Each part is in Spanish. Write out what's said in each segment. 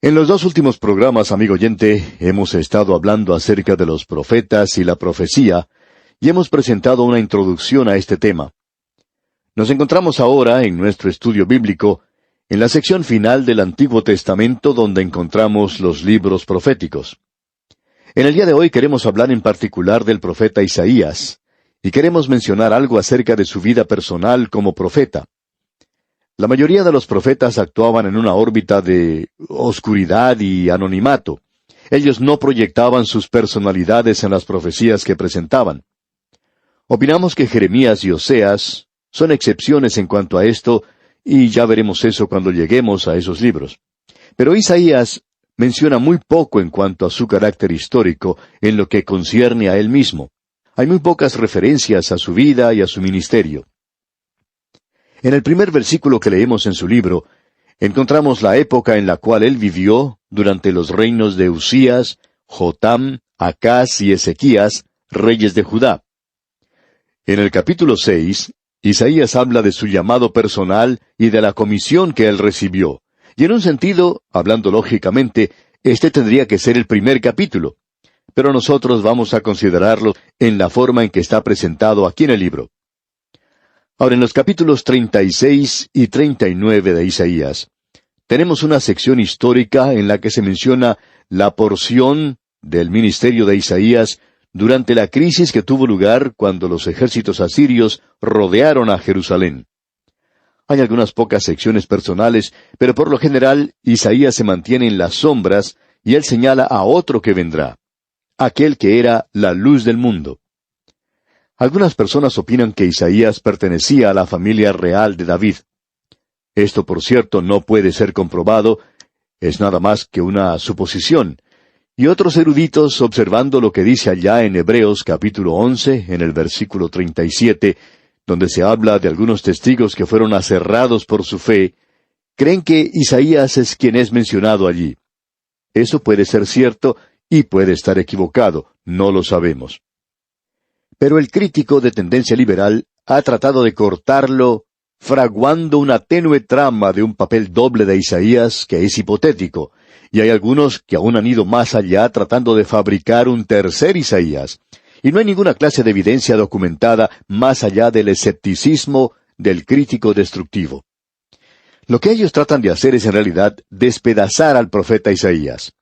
En los dos últimos programas, amigo oyente, hemos estado hablando acerca de los profetas y la profecía, y hemos presentado una introducción a este tema. Nos encontramos ahora, en nuestro estudio bíblico, en la sección final del Antiguo Testamento donde encontramos los libros proféticos. En el día de hoy queremos hablar en particular del profeta Isaías, y queremos mencionar algo acerca de su vida personal como profeta. La mayoría de los profetas actuaban en una órbita de oscuridad y anonimato. Ellos no proyectaban sus personalidades en las profecías que presentaban. Opinamos que Jeremías y Oseas son excepciones en cuanto a esto, y ya veremos eso cuando lleguemos a esos libros. Pero Isaías menciona muy poco en cuanto a su carácter histórico en lo que concierne a él mismo. Hay muy pocas referencias a su vida y a su ministerio. En el primer versículo que leemos en su libro, encontramos la época en la cual él vivió durante los reinos de Usías, Jotam, Acaz y Ezequías, reyes de Judá. En el capítulo 6, Isaías habla de su llamado personal y de la comisión que él recibió. Y en un sentido, hablando lógicamente, este tendría que ser el primer capítulo. Pero nosotros vamos a considerarlo en la forma en que está presentado aquí en el libro. Ahora, en los capítulos 36 y 39 de Isaías, tenemos una sección histórica en la que se menciona la porción del ministerio de Isaías durante la crisis que tuvo lugar cuando los ejércitos asirios rodearon a Jerusalén. Hay algunas pocas secciones personales, pero por lo general Isaías se mantiene en las sombras y él señala a otro que vendrá, aquel que era la luz del mundo. Algunas personas opinan que Isaías pertenecía a la familia real de David. Esto, por cierto, no puede ser comprobado, es nada más que una suposición. Y otros eruditos, observando lo que dice allá en Hebreos capítulo 11, en el versículo 37, donde se habla de algunos testigos que fueron aserrados por su fe, creen que Isaías es quien es mencionado allí. Eso puede ser cierto y puede estar equivocado, no lo sabemos. Pero el crítico de tendencia liberal ha tratado de cortarlo, fraguando una tenue trama de un papel doble de Isaías que es hipotético, y hay algunos que aún han ido más allá tratando de fabricar un tercer Isaías, y no hay ninguna clase de evidencia documentada más allá del escepticismo del crítico destructivo. Lo que ellos tratan de hacer es en realidad despedazar al profeta Isaías.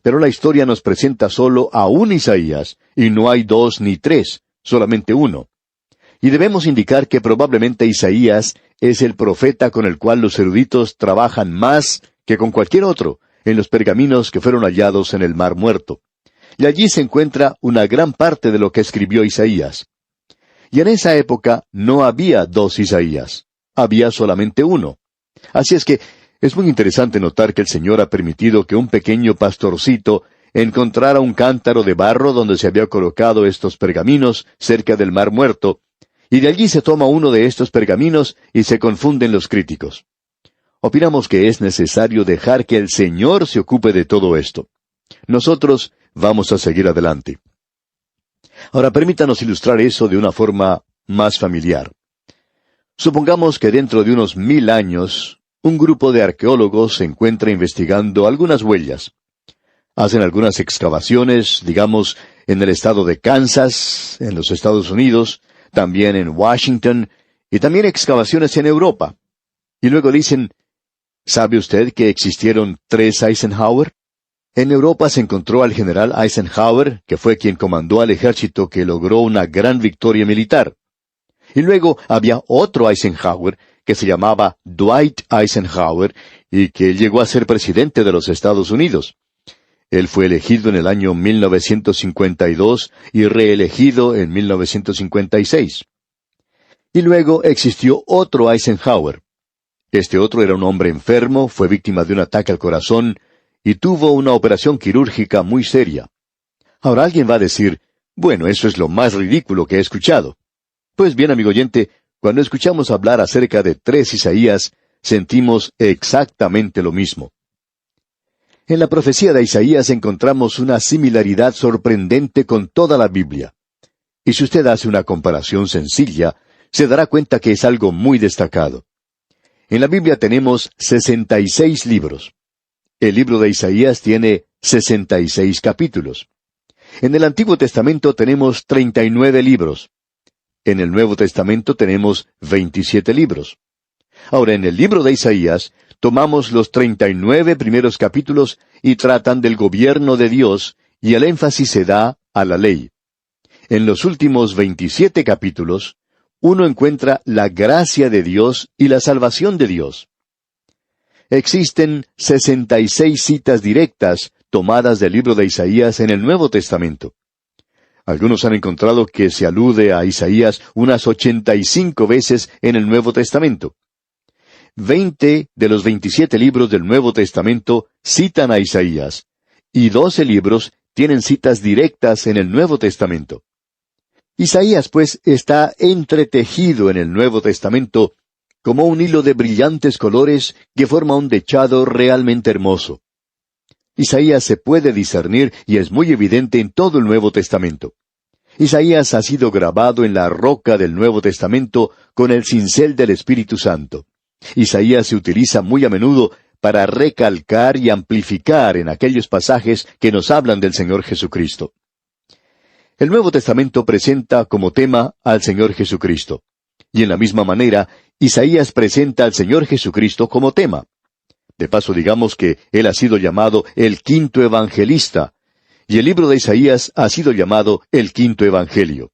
Pero la historia nos presenta solo a un Isaías, y no hay dos ni tres, solamente uno. Y debemos indicar que probablemente Isaías es el profeta con el cual los eruditos trabajan más que con cualquier otro, en los pergaminos que fueron hallados en el Mar Muerto. Y allí se encuentra una gran parte de lo que escribió Isaías. Y en esa época no había dos Isaías, había solamente uno. Así es que es muy interesante notar que el Señor ha permitido que un pequeño pastorcito encontrara un cántaro de barro donde se había colocado estos pergaminos cerca del Mar Muerto, y de allí se toma uno de estos pergaminos y se confunden los críticos. Opinamos que es necesario dejar que el Señor se ocupe de todo esto. Nosotros vamos a seguir adelante. Ahora permítanos ilustrar eso de una forma más familiar. Supongamos que dentro de unos 1000 años, un grupo de arqueólogos se encuentra investigando algunas huellas. Hacen algunas excavaciones, digamos, en el estado de Kansas, en los Estados Unidos, también en Washington, y también excavaciones en Europa. Y luego dicen, ¿sabe usted que existieron 3 Eisenhower? En Europa se encontró al general Eisenhower, que fue quien comandó al ejército que logró una gran victoria militar. Y luego había otro Eisenhower, que se llamaba Dwight Eisenhower, y que llegó a ser presidente de los Estados Unidos. Él fue elegido en el año 1952 y reelegido en 1956. Y luego existió otro Eisenhower. Este otro era un hombre enfermo, fue víctima de un ataque al corazón y tuvo una operación quirúrgica muy seria. Ahora alguien va a decir, bueno, eso es lo más ridículo que he escuchado. Pues bien, amigo oyente, cuando escuchamos hablar acerca de 3 Isaías, sentimos exactamente lo mismo. En la profecía de Isaías encontramos una similaridad sorprendente con toda la Biblia. Y si usted hace una comparación sencilla, se dará cuenta que es algo muy destacado. En la Biblia tenemos 66 libros. El libro de Isaías tiene 66 capítulos. En el Antiguo Testamento tenemos 39 libros. En el Nuevo Testamento tenemos 27 libros. Ahora, en el libro de Isaías, tomamos los 39 primeros capítulos y tratan del gobierno de Dios, y el énfasis se da a la ley. En los últimos 27 capítulos, uno encuentra la gracia de Dios y la salvación de Dios. Existen 66 citas directas tomadas del libro de Isaías en el Nuevo Testamento. Algunos han encontrado que se alude a Isaías unas 85 veces en el Nuevo Testamento. 20 de los 27 libros del Nuevo Testamento citan a Isaías, y 12 libros tienen citas directas en el Nuevo Testamento. Isaías, pues, está entretejido en el Nuevo Testamento como un hilo de brillantes colores que forma un dechado realmente hermoso. Isaías se puede discernir y es muy evidente en todo el Nuevo Testamento. Isaías ha sido grabado en la roca del Nuevo Testamento con el cincel del Espíritu Santo. Isaías se utiliza muy a menudo para recalcar y amplificar en aquellos pasajes que nos hablan del Señor Jesucristo. El Nuevo Testamento presenta como tema al Señor Jesucristo. Y en la misma manera, Isaías presenta al Señor Jesucristo como tema. De paso, digamos que Él ha sido llamado el quinto evangelista, y el libro de Isaías ha sido llamado el quinto evangelio.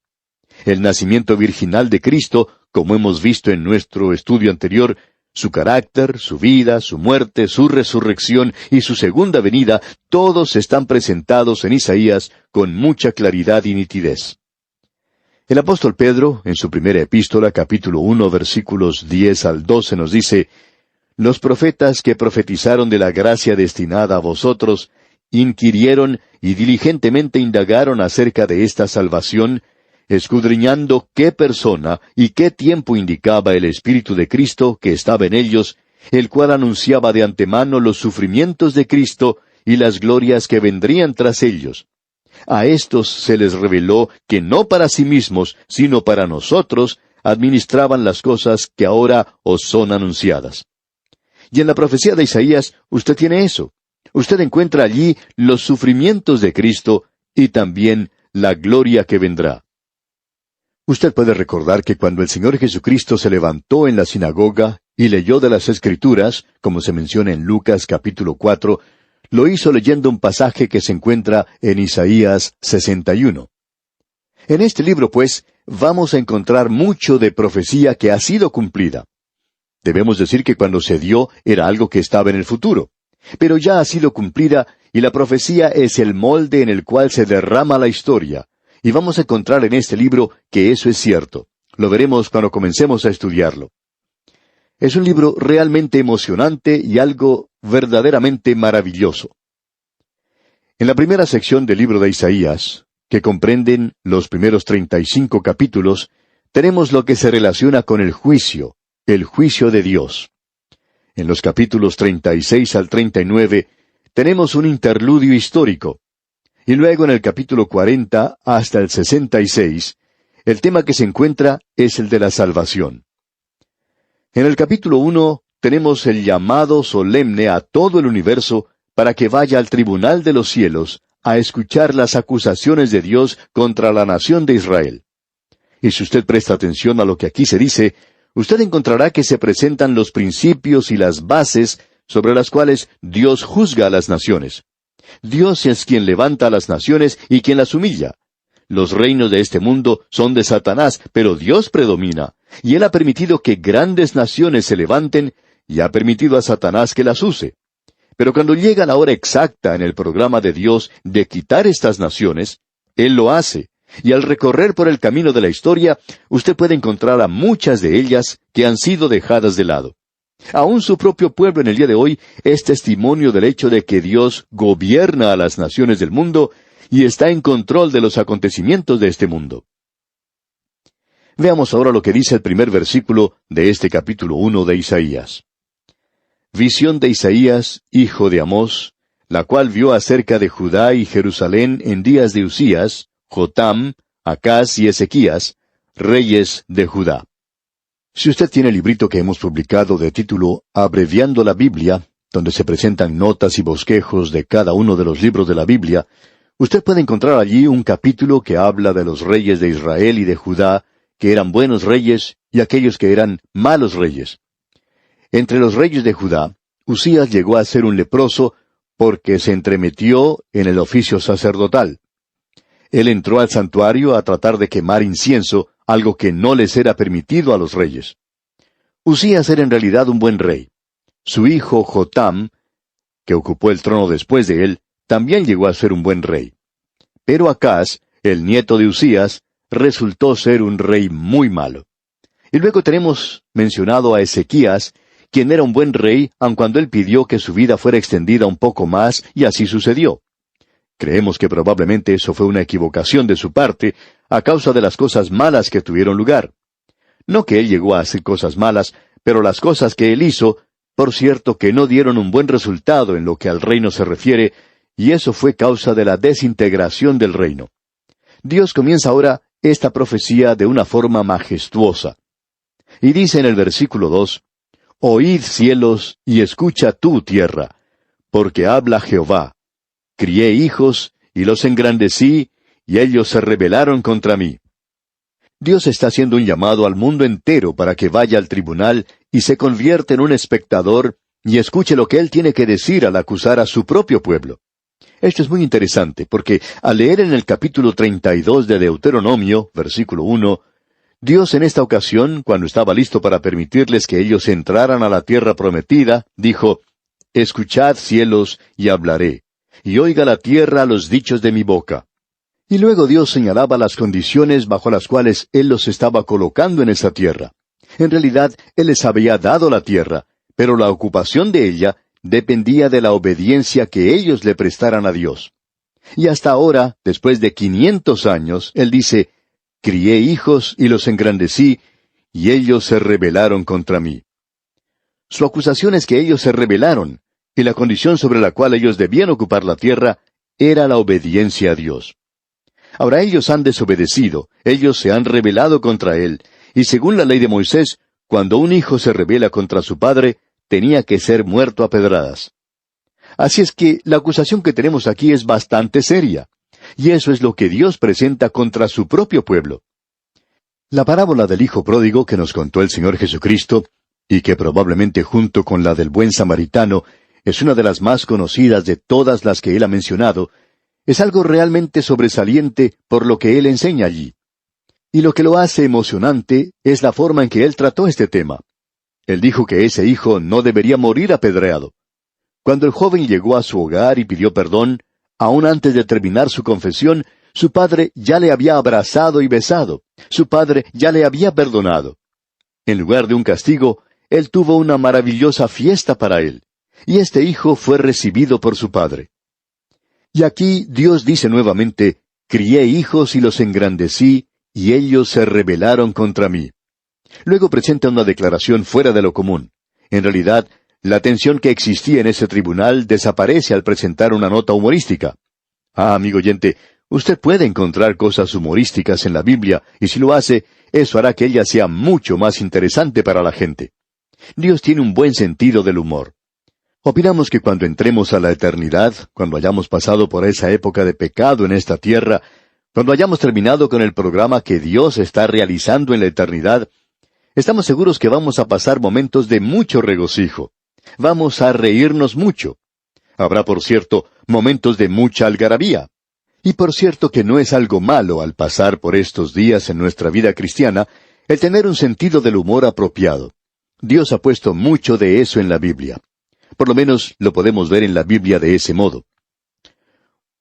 El nacimiento virginal de Cristo, como hemos visto en nuestro estudio anterior, su carácter, su vida, su muerte, su resurrección y su segunda venida, todos están presentados en Isaías con mucha claridad y nitidez. El apóstol Pedro, en su primera epístola, capítulo 1, versículos 10 al 12, nos dice: «Los profetas que profetizaron de la gracia destinada a vosotros, inquirieron y diligentemente indagaron acerca de esta salvación, escudriñando qué persona y qué tiempo indicaba el Espíritu de Cristo que estaba en ellos, el cual anunciaba de antemano los sufrimientos de Cristo y las glorias que vendrían tras ellos. A estos se les reveló que no para sí mismos, sino para nosotros, administraban las cosas que ahora os son anunciadas». Y en la profecía de Isaías, usted tiene eso. Usted encuentra allí los sufrimientos de Cristo y también la gloria que vendrá. Usted puede recordar que cuando el Señor Jesucristo se levantó en la sinagoga y leyó de las Escrituras, como se menciona en Lucas capítulo 4, lo hizo leyendo un pasaje que se encuentra en Isaías 61. En este libro, pues, vamos a encontrar mucho de profecía que ha sido cumplida. Debemos decir que cuando se dio era algo que estaba en el futuro, pero ya ha sido cumplida y la profecía es el molde en el cual se derrama la historia, y vamos a encontrar en este libro que eso es cierto. Lo veremos cuando comencemos a estudiarlo. Es un libro realmente emocionante y algo verdaderamente maravilloso. En la primera sección del libro de Isaías, que comprenden los primeros 35 capítulos, tenemos lo que se relaciona con el juicio de Dios. En los capítulos 36 al 39 tenemos un interludio histórico. Y luego en el capítulo 40 hasta el 66, el tema que se encuentra es el de la salvación. En el capítulo 1 tenemos el llamado solemne a todo el universo para que vaya al tribunal de los cielos a escuchar las acusaciones de Dios contra la nación de Israel. Y si usted presta atención a lo que aquí se dice, usted encontrará que se presentan los principios y las bases sobre las cuales Dios juzga a las naciones. Dios es quien levanta a las naciones y quien las humilla. Los reinos de este mundo son de Satanás, pero Dios predomina, y Él ha permitido que grandes naciones se levanten, y ha permitido a Satanás que las use. Pero cuando llega la hora exacta en el programa de Dios de quitar estas naciones, Él lo hace. Y al recorrer por el camino de la historia, usted puede encontrar a muchas de ellas que han sido dejadas de lado. Aún su propio pueblo en el día de hoy es testimonio del hecho de que Dios gobierna a las naciones del mundo y está en control de los acontecimientos de este mundo. Veamos ahora lo que dice el primer versículo de este capítulo 1 de Isaías. Visión de Isaías, hijo de Amós, la cual vio acerca de Judá y Jerusalén en días de Usías, Jotam, Acaz y Ezequías, reyes de Judá. Si usted tiene el librito que hemos publicado de título Abreviando la Biblia, donde se presentan notas y bosquejos de cada uno de los libros de la Biblia, usted puede encontrar allí un capítulo que habla de los reyes de Israel y de Judá, que eran buenos reyes, y aquellos que eran malos reyes. Entre los reyes de Judá, Usías llegó a ser un leproso porque se entremetió en el oficio sacerdotal. Él entró al santuario a tratar de quemar incienso, algo que no les era permitido a los reyes. Usías era en realidad un buen rey. Su hijo Jotam, que ocupó el trono después de él, también llegó a ser un buen rey. Pero Acaz, el nieto de Usías, resultó ser un rey muy malo. Y luego tenemos mencionado a Ezequías, quien era un buen rey, aun cuando él pidió que su vida fuera extendida un poco más, y así sucedió. Creemos que probablemente eso fue una equivocación de su parte, a causa de las cosas malas que tuvieron lugar. No que él llegó a hacer cosas malas, pero las cosas que él hizo, por cierto que no dieron un buen resultado en lo que al reino se refiere, y eso fue causa de la desintegración del reino. Dios comienza ahora esta profecía de una forma majestuosa. Y dice en el versículo 2, «Oíd cielos, y escucha tú tierra, porque habla Jehová. Crié hijos, y los engrandecí, y ellos se rebelaron contra mí». Dios está haciendo un llamado al mundo entero para que vaya al tribunal y se convierta en un espectador y escuche lo que Él tiene que decir al acusar a su propio pueblo. Esto es muy interesante, porque al leer en el capítulo 32 de Deuteronomio, versículo 1, Dios en esta ocasión, cuando estaba listo para permitirles que ellos entraran a la tierra prometida, dijo, «Escuchad cielos, y hablaré, y oiga la tierra los dichos de mi boca». Y luego Dios señalaba las condiciones bajo las cuales Él los estaba colocando en esa tierra. En realidad, Él les había dado la tierra, pero la ocupación de ella dependía de la obediencia que ellos le prestaran a Dios. Y hasta ahora, después de 500 años, Él dice, «Crié hijos y los engrandecí, y ellos se rebelaron contra mí». Su acusación es que ellos se rebelaron, y la condición sobre la cual ellos debían ocupar la tierra era la obediencia a Dios. Ahora ellos han desobedecido, ellos se han rebelado contra Él, y según la ley de Moisés, cuando un hijo se rebela contra su padre, tenía que ser muerto a pedradas. Así es que la acusación que tenemos aquí es bastante seria, y eso es lo que Dios presenta contra su propio pueblo. La parábola del hijo pródigo que nos contó el Señor Jesucristo, y que probablemente junto con la del buen samaritano, es una de las más conocidas de todas las que Él ha mencionado, es algo realmente sobresaliente por lo que Él enseña allí. Y lo que lo hace emocionante es la forma en que Él trató este tema. Él dijo que ese hijo no debería morir apedreado. Cuando el joven llegó a su hogar y pidió perdón, aún antes de terminar su confesión, su padre ya le había abrazado y besado. Su padre ya le había perdonado. En lugar de un castigo, Él tuvo una maravillosa fiesta para él. Y este hijo fue recibido por su padre. Y aquí Dios dice nuevamente, «Crié hijos y los engrandecí, y ellos se rebelaron contra mí». Luego presenta una declaración fuera de lo común. En realidad, la tensión que existía en ese tribunal desaparece al presentar una nota humorística. Amigo oyente, usted puede encontrar cosas humorísticas en la Biblia, y si lo hace, eso hará que ella sea mucho más interesante para la gente. Dios tiene un buen sentido del humor. Opinamos que cuando entremos a la eternidad, cuando hayamos pasado por esa época de pecado en esta tierra, cuando hayamos terminado con el programa que Dios está realizando en la eternidad, estamos seguros que vamos a pasar momentos de mucho regocijo. Vamos a reírnos mucho. Habrá, por cierto, momentos de mucha algarabía. Y por cierto que no es algo malo al pasar por estos días en nuestra vida cristiana, el tener un sentido del humor apropiado. Dios ha puesto mucho de eso en la Biblia. Por lo menos lo podemos ver en la Biblia de ese modo.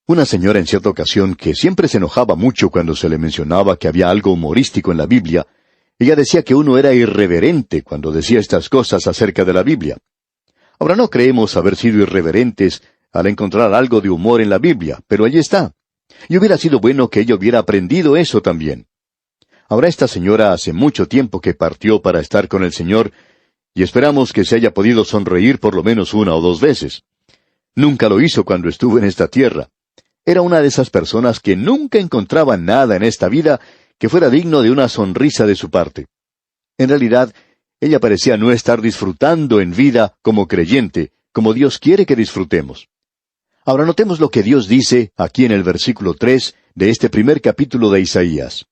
Una señora en cierta ocasión, que siempre se enojaba mucho cuando se le mencionaba que había algo humorístico en la Biblia, ella decía que uno era irreverente cuando decía estas cosas acerca de la Biblia. Ahora no creemos haber sido irreverentes al encontrar algo de humor en la Biblia, pero allí está. Y hubiera sido bueno que ella hubiera aprendido eso también. Ahora esta señora hace mucho tiempo que partió para estar con el Señor, y esperamos que se haya podido sonreír por lo menos 1 o 2 veces. Nunca lo hizo cuando estuvo en esta tierra. Era una de esas personas que nunca encontraba nada en esta vida que fuera digno de una sonrisa de su parte. En realidad, ella parecía no estar disfrutando en vida como creyente, como Dios quiere que disfrutemos. Ahora notemos lo que Dios dice aquí en el versículo 3 de este primer capítulo de Isaías.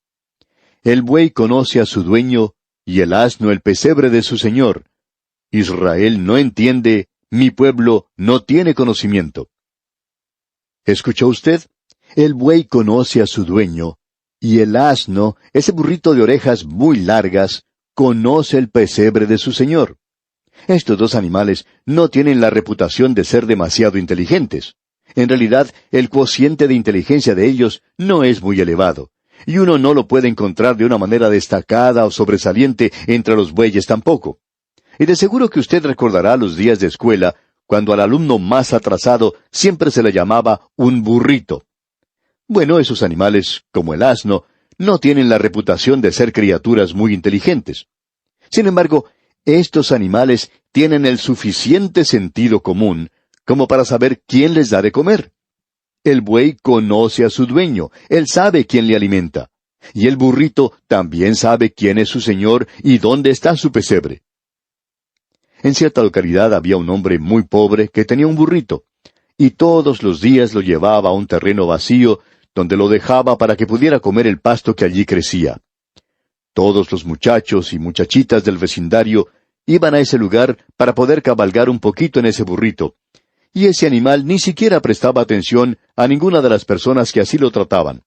El buey conoce a su dueño, y el asno el pesebre de su señor. Israel no entiende, mi pueblo no tiene conocimiento. ¿Escuchó usted? El buey conoce a su dueño, y el asno, ese burrito de orejas muy largas, conoce el pesebre de su señor. Estos dos animales no tienen la reputación de ser demasiado inteligentes. En realidad, el cociente de inteligencia de ellos no es muy elevado, y uno no lo puede encontrar de una manera destacada o sobresaliente entre los bueyes tampoco. Y de seguro que usted recordará los días de escuela, cuando al alumno más atrasado siempre se le llamaba un burrito. Bueno, esos animales, como el asno, no tienen la reputación de ser criaturas muy inteligentes. Sin embargo, estos animales tienen el suficiente sentido común como para saber quién les da de comer. El buey conoce a su dueño, él sabe quién le alimenta. Y el burrito también sabe quién es su señor y dónde está su pesebre. En cierta localidad había un hombre muy pobre que tenía un burrito, y todos los días lo llevaba a un terreno vacío, donde lo dejaba para que pudiera comer el pasto que allí crecía. Todos los muchachos y muchachitas del vecindario iban a ese lugar para poder cabalgar un poquito en ese burrito, y ese animal ni siquiera prestaba atención a ninguna de las personas que así lo trataban.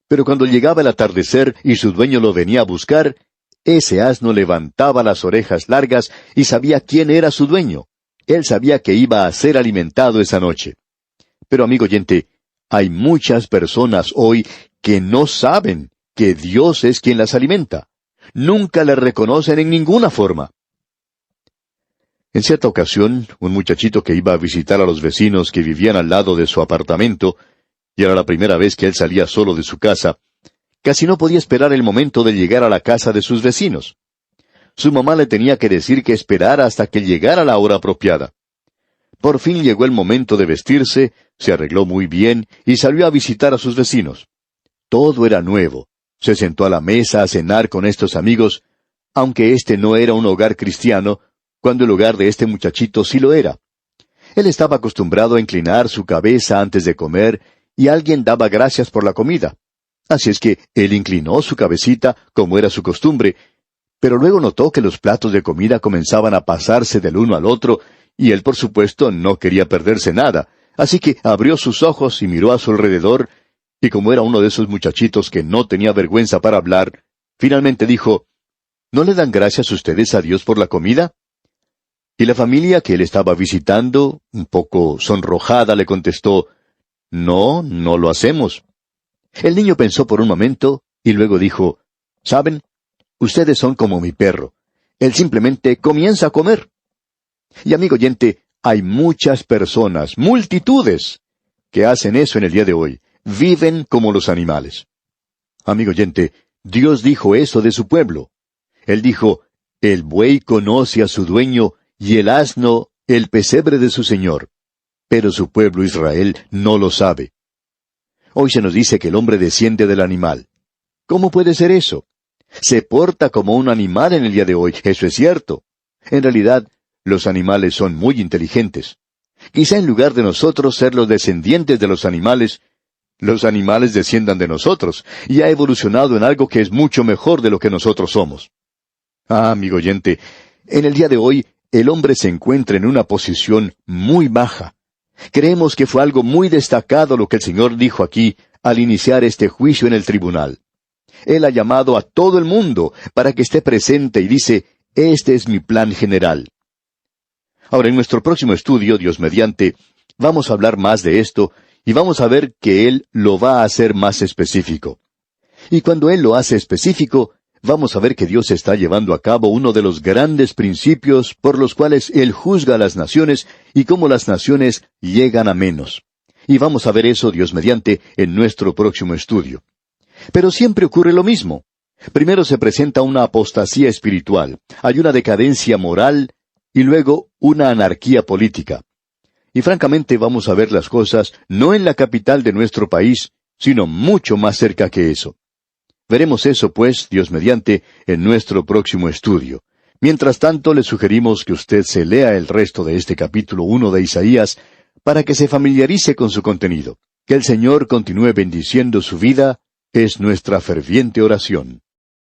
Pero cuando llegaba el atardecer y su dueño lo venía a buscar, ese asno levantaba las orejas largas y sabía quién era su dueño. Él sabía que iba a ser alimentado esa noche. Pero amigo oyente, hay muchas personas hoy que no saben que Dios es quien las alimenta. Nunca le reconocen en ninguna forma. En cierta ocasión, un muchachito que iba a visitar a los vecinos que vivían al lado de su apartamento, y era la primera vez que él salía solo de su casa, casi no podía esperar el momento de llegar a la casa de sus vecinos. Su mamá le tenía que decir que esperara hasta que llegara la hora apropiada. Por fin llegó el momento de vestirse, se arregló muy bien y salió a visitar a sus vecinos. Todo era nuevo. Se sentó a la mesa a cenar con estos amigos, aunque este no era un hogar cristiano, cuando el hogar de este muchachito sí lo era. Él estaba acostumbrado a inclinar su cabeza antes de comer, y alguien daba gracias por la comida. Así es que él inclinó su cabecita, como era su costumbre, pero luego notó que los platos de comida comenzaban a pasarse del uno al otro, y él por supuesto no quería perderse nada, así que abrió sus ojos y miró a su alrededor, y como era uno de esos muchachitos que no tenía vergüenza para hablar, finalmente dijo, ¿No le dan gracias ustedes a Dios por la comida? Y la familia que él estaba visitando, un poco sonrojada, le contestó, No, no lo hacemos. El niño pensó por un momento, y luego dijo, ¿Saben? Ustedes son como mi perro. Él simplemente comienza a comer. Y amigo oyente, hay muchas personas, multitudes, que hacen eso en el día de hoy. Viven como los animales. Amigo oyente, Dios dijo eso de su pueblo. Él dijo, el buey conoce a su dueño, y el asno el pesebre de su señor. Pero su pueblo Israel no lo sabe. Hoy se nos dice que el hombre desciende del animal. ¿Cómo puede ser eso? Se porta como un animal en el día de hoy, eso es cierto. En realidad, los animales son muy inteligentes. Quizá en lugar de nosotros ser los descendientes de los animales desciendan de nosotros, y ha evolucionado en algo que es mucho mejor de lo que nosotros somos. Ah, amigo oyente, en el día de hoy, el hombre se encuentra en una posición muy baja. Creemos que fue algo muy destacado lo que el Señor dijo aquí al iniciar este juicio en el tribunal. Él ha llamado a todo el mundo para que esté presente y dice, este es mi plan general. Ahora, en nuestro próximo estudio, Dios mediante, vamos a hablar más de esto y vamos a ver que Él lo va a hacer más específico. Y cuando Él lo hace específico, vamos a ver que Dios está llevando a cabo uno de los grandes principios por los cuales Él juzga a las naciones y cómo las naciones llegan a menos. Y vamos a ver eso, Dios mediante, en nuestro próximo estudio. Pero siempre ocurre lo mismo. Primero se presenta una apostasía espiritual, hay una decadencia moral y luego una anarquía política. Y francamente vamos a ver las cosas no en la capital de nuestro país, sino mucho más cerca que eso. Veremos eso, pues, Dios mediante, en nuestro próximo estudio. Mientras tanto, le sugerimos que usted se lea el resto de este capítulo 1 de Isaías para que se familiarice con su contenido. Que el Señor continúe bendiciendo su vida, es nuestra ferviente oración.